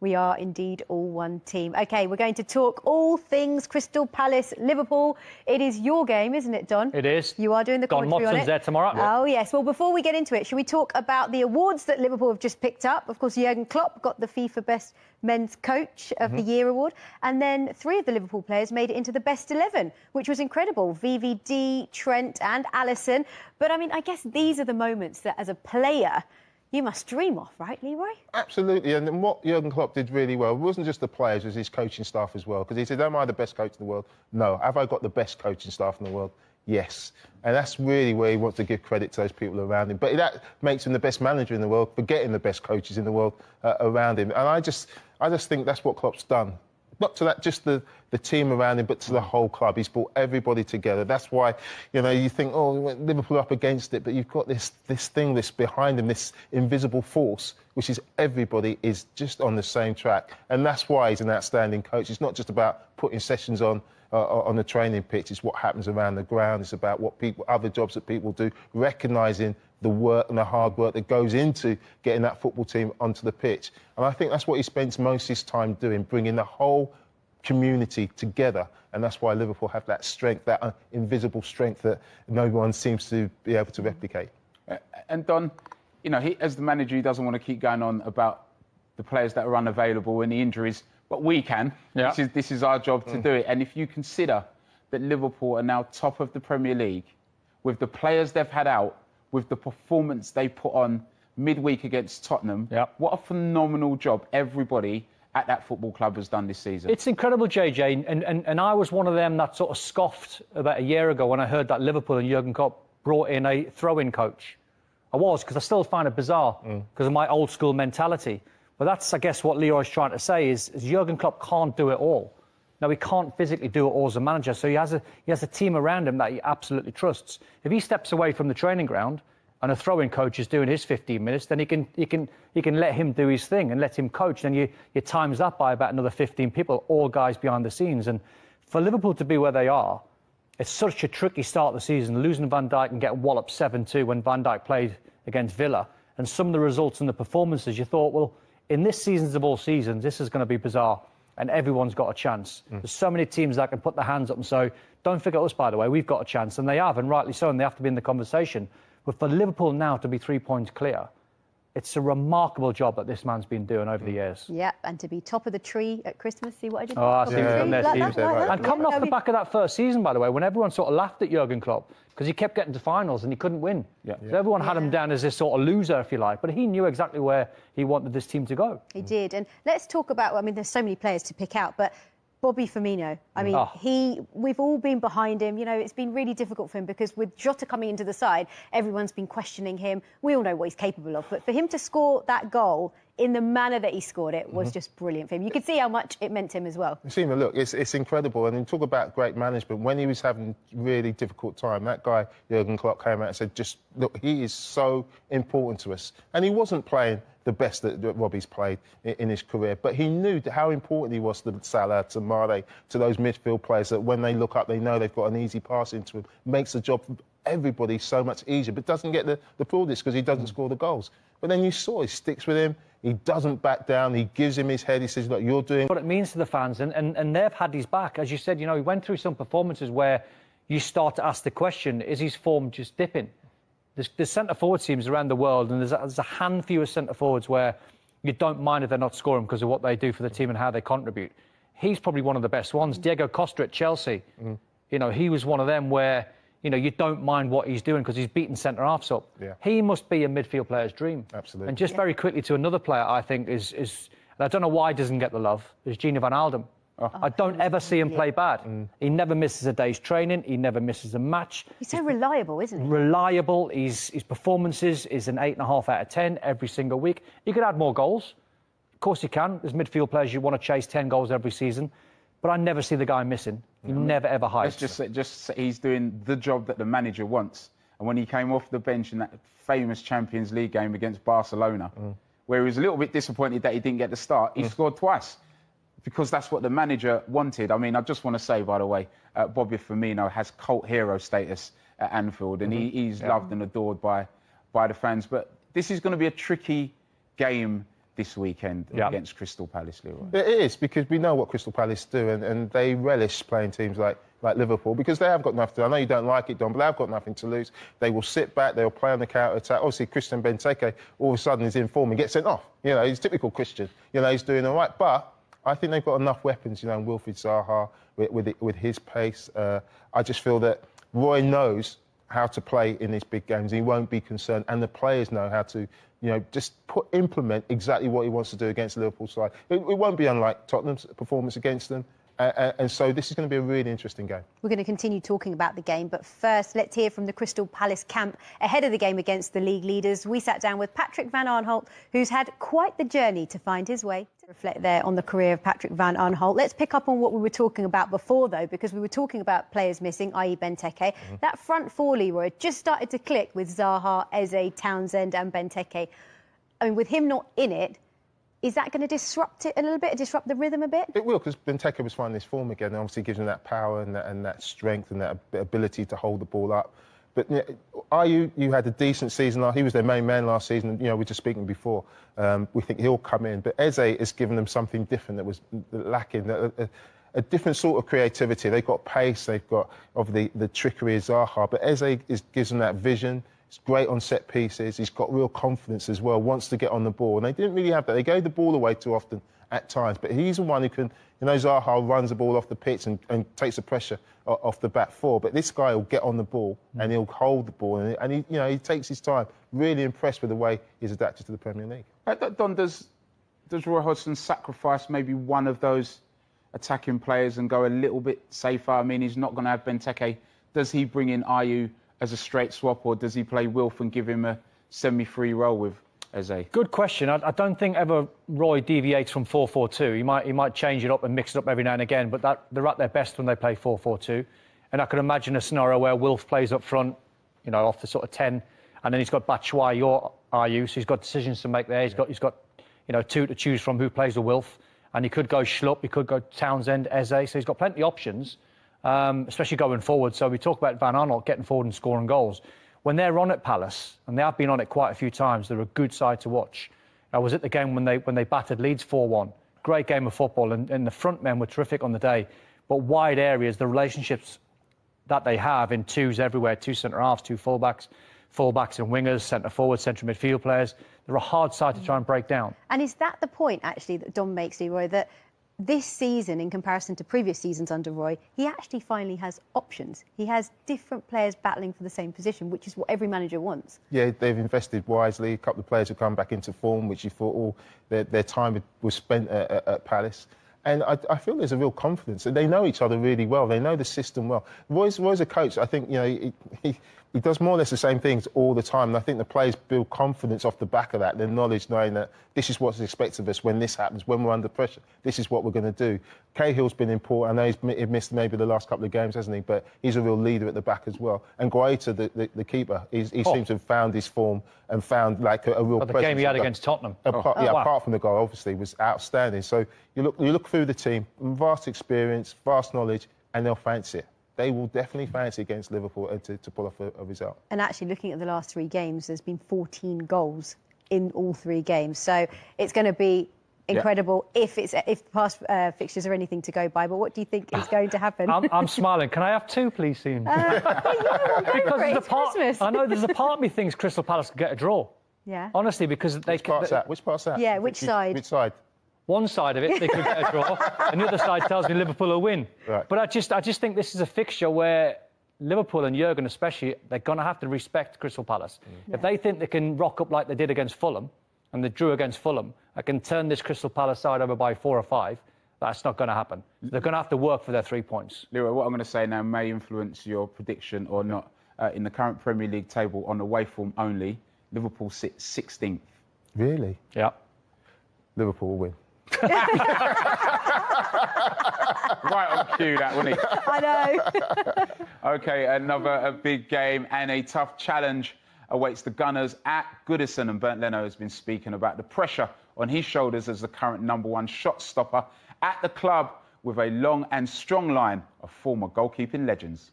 We are indeed all one team. OK, we're going to talk all things Crystal Palace, Liverpool. It is your game, isn't it, Don? It is. You are doing the commentary on it. there tomorrow. Oh, yes. Well, before we get into it, should we talk about the awards that Liverpool have just picked up? Of course, Jurgen Klopp got the FIFA Best Men's Coach of the Year award. And then 3 of the Liverpool players made it into the Best 11, which was incredible. VVD, Trent and Alisson. But, I mean, I guess these are the moments that, as a player, you must dream of, right, Leroy? Absolutely, and what Jurgen Klopp did really well, it wasn't just the players, it was his coaching staff as well. Because he said, am I the best coach in the world? No. Have I got the best coaching staff in the world? Yes. And that's really where he wants to give credit to those people around him. But that makes him the best manager in the world, for getting the best coaches in the world around him. And I just think that's what Klopp's done. Not to that, just the team around him, but to the whole club. He's brought everybody together. That's why, you know, you think, oh, Liverpool up against it, but you've got this thing, this behind him, this invisible force, which is everybody is just on the same track. And that's why he's an outstanding coach. It's not just about putting sessions on the training pitch. It's what happens around the ground. It's about what other jobs that people do, recognising the work and the hard work that goes into getting that football team onto the pitch. And I think that's what he spends most of his time doing, bringing the whole community together. And that's why Liverpool have that strength, that invisible strength that no one seems to be able to replicate. And Don, you know, as the manager, he doesn't want to keep going on about the players that are unavailable and the injuries, but we can. Yeah. This is our job to do it. And if you consider that Liverpool are now top of the Premier League, with the players they've had out, with the performance they put on midweek against Tottenham, what a phenomenal job everybody at that football club has done this season. It's incredible, JJ, and I was one of them that sort of scoffed about a year ago when I heard that Liverpool and Jurgen Klopp brought in a throw-in coach. I was, because I still find it bizarre, because of my old-school mentality. But that's, I guess, what Leroy's trying to say is Jurgen Klopp can't do it all. Now, he can't physically do it all as a manager, so he has a team around him that he absolutely trusts. If he steps away from the training ground and a throwing coach is doing his 15 minutes, then he can let him do his thing and let him coach. Then you times that by about another 15 people, all guys behind the scenes. And for Liverpool to be where they are, it's such a tricky start of the season, losing Van Dijk and getting walloped 7-2 when Van Dijk played against Villa. And some of the results and the performances, you thought, well, in this seasons of all seasons, this is going to be bizarre. And everyone's got a chance. There's so many teams that can put their hands up and say, don't forget us, by the way, we've got a chance. And they have, and rightly so, and they have to be in the conversation. But for Liverpool now to be 3 points clear, it's a remarkable job that this man's been doing over the years. Yeah, and to be top of the tree at Christmas, see what I did? Oh, I see what you've done there. And coming off the back of that first season, by the way, when everyone sort of laughed at Jurgen Klopp, because he kept getting to finals and he couldn't win. So everyone had him down as this sort of loser, if you like, but he knew exactly where he wanted this team to go. He did. And let's talk about, I mean, there's so many players to pick out, but Bobby Firmino, I mean, we've all been behind him. You know, it's been really difficult for him because with Jota coming into the side, everyone's been questioning him. We all know what he's capable of. But for him to score that goal in the manner that he scored it was just brilliant for him. You could see how much it meant to him as well. Seema, look, it's incredible. And you talk about great management. When he was having really difficult time, that guy, Jurgen Klopp, came out and said, just look, he is so important to us. And he wasn't playing the best that Robbie's played in his career, but he knew how important he was to Salah, to Mane, to those midfield players, that when they look up, they know they've got an easy pass into him. Makes the job for everybody so much easier, but doesn't get the plaudits because he doesn't score the goals. But then you saw he sticks with him, he doesn't back down, he gives him his head, he says, look, you're doing... What it means to the fans, and they've had his back. As you said, you know, he went through some performances where you start to ask the question, is his form just dipping? There's centre-forward teams around the world, and there's a handful of centre-forwards where you don't mind if they're not scoring because of what they do for the team and how they contribute. He's probably one of the best ones. Diego Costa at Chelsea, you know, he was one of them where, you know, you don't mind what he's doing because he's beating centre-halves up. He must be a midfield player's dream. Absolutely. And just very quickly to another player I think is and I don't know why he doesn't get the love, is Gini van Aalden. I don't ever see him play bad. He never misses a day's training. He never misses a match. He's so reliable, isn't he? Reliable. His performances is an 8.5 out of 10 every single week. He could add more goals. Of course he can. There's midfield players you want to chase 10 goals every season. But I never see the guy missing. He never, ever hides. Just he's doing the job that the manager wants. And when he came off the bench in that famous Champions League game against Barcelona, where he was a little bit disappointed that he didn't get the start, he scored twice. Because that's what the manager wanted. I mean, I just want to say, by the way, Bobby Firmino has cult hero status at Anfield, and he's loved and adored by the fans. But this is going to be a tricky game this weekend against Crystal Palace, Leroy? It is, because we know what Crystal Palace do, and they relish playing teams like Liverpool, because they have got nothing to. I know you don't like it, Don, but they've got nothing to lose. They will sit back, they'll play on the counter-attack. Obviously, Christian Benteke all of a sudden is in form and gets sent off. You know, he's typical Christian. You know, he's doing all right. But I think they've got enough weapons, you know, Wilfried Zaha with his pace. I just feel that Roy knows how to play in these big games. He won't be concerned, and the players know how to, you know, just implement exactly what he wants to do against the Liverpool side. It won't be unlike Tottenham's performance against them. And so this is going to be a really interesting game. We're going to continue talking about the game, but first let's hear from the Crystal Palace camp ahead of the game against the league leaders. We sat down with Patrick van Aanholt, who's had quite the journey to find his way. To reflect there on the career of Patrick van Aanholt. Let's pick up on what we were talking about before, though, because we were talking about players missing, i.e. Benteke. That front four, Leroy, just started to click with Zaha, Eze, Townsend and Benteke. I mean, with him not in it, is that going to disrupt it a little bit, disrupt the rhythm a bit? It will, because Benteke was finding his form again. Obviously, gives him that power and that strength and that ability to hold the ball up. But you had a decent season. He was their main man last season. You know, we were just speaking before. We think he'll come in. But Eze has given them something different that was lacking. A different sort of creativity. They've got pace. They've got the trickery of Zaha. But Eze gives them that vision. He's great on set pieces. He's got real confidence as well, wants to get on the ball. And they didn't really have that. They gave the ball away too often at times. But he's the one who can, you know, Zaha runs the ball off the pitch and takes the pressure off the back four. But this guy will get on the ball and he'll hold the ball. And he, you know, he takes his time. Really impressed with the way he's adapted to the Premier League. Don, does Roy Hodgson sacrifice maybe one of those attacking players and go a little bit safer? I mean, he's not going to have Benteke. Does he bring in Ayew as a straight swap, or does he play Wilf and give him a semi-free role with Eze? Good question. I don't think ever Roy deviates from 4-4-2. He might change it up and mix it up every now and again, but they're at their best when they play 4-4-2. And I could imagine a scenario where Wilf plays up front, you know, off the sort of 10, and then he's got Batshuayi or Ayew, so he's got decisions to make there. He's got you know, two to choose from who plays the Wilf, and he could go Schlupp, he could go Townsend, Eze, so he's got plenty of options. Especially going forward. So we talk about Van Aanholt getting forward and scoring goals. When they're on at Palace, and they have been on it quite a few times, they're a good side to watch. I was at the game when they battered Leeds 4-1. Great game of football, and the front men were terrific on the day. But wide areas, the relationships that they have in twos everywhere, two centre-halves, two full-backs and wingers, centre-forwards, central midfield players, they're a hard side to try and break down. And is that the point, actually, that Don makes, Leroy, that this season, in comparison to previous seasons under Roy, he actually finally has options. He has different players battling for the same position, which is what every manager wants. Yeah, they've invested wisely. A couple of players have come back into form, which you thought their time was spent at Palace. And I feel there's a real confidence. They know each other really well. They know the system well. Roy's a coach. I think, you know, he does more or less the same things all the time. And I think the players build confidence off the back of that, their knowledge, knowing that this is what's expected of us when this happens, when we're under pressure. This is what we're going to do. Cahill's been important. I know he's missed maybe the last couple of games, hasn't he? But he's a real leader at the back as well. And Guaita, the keeper, he seems to have found his form and found like a real presence. The game he had against Tottenham. Apart from the goal, obviously, was outstanding. So you look through the team, vast experience, vast knowledge, and they'll fancy it. They will definitely fancy against Liverpool to pull off a result. And actually, looking at the last 3 games, there's been 14 goals in all 3 games. So it's going to be incredible if past fixtures are anything to go by. But what do you think is going to happen? I'm smiling. Can I have 2, please, Sean? It's Christmas. I know there's a part of me thinks Crystal Palace could get a draw. Yeah. Honestly, because they... Which part's that? Yeah, which side? Which side? One side of it, they could get a draw, and the other side tells me Liverpool will win. Right. But I just think this is a fixture where Liverpool and Jurgen especially, they're going to have to respect Crystal Palace. Yeah. If they think they can rock up like they did against Fulham, and they drew against Fulham, I can turn this Crystal Palace side over by 4 or 5, that's not going to happen. They're going to have to work for their 3 points. Leroy, what I'm going to say now may influence your prediction or not. In the current Premier League table, on away form only, Liverpool sit 16th. Really? Yeah. Liverpool will win. Right on cue, that, wasn't it? I know. OK, another big game and a tough challenge awaits the Gunners at Goodison. And Bernd Leno has been speaking about the pressure on his shoulders as the current #1 shot stopper at the club, with a long and strong line of former goalkeeping legends.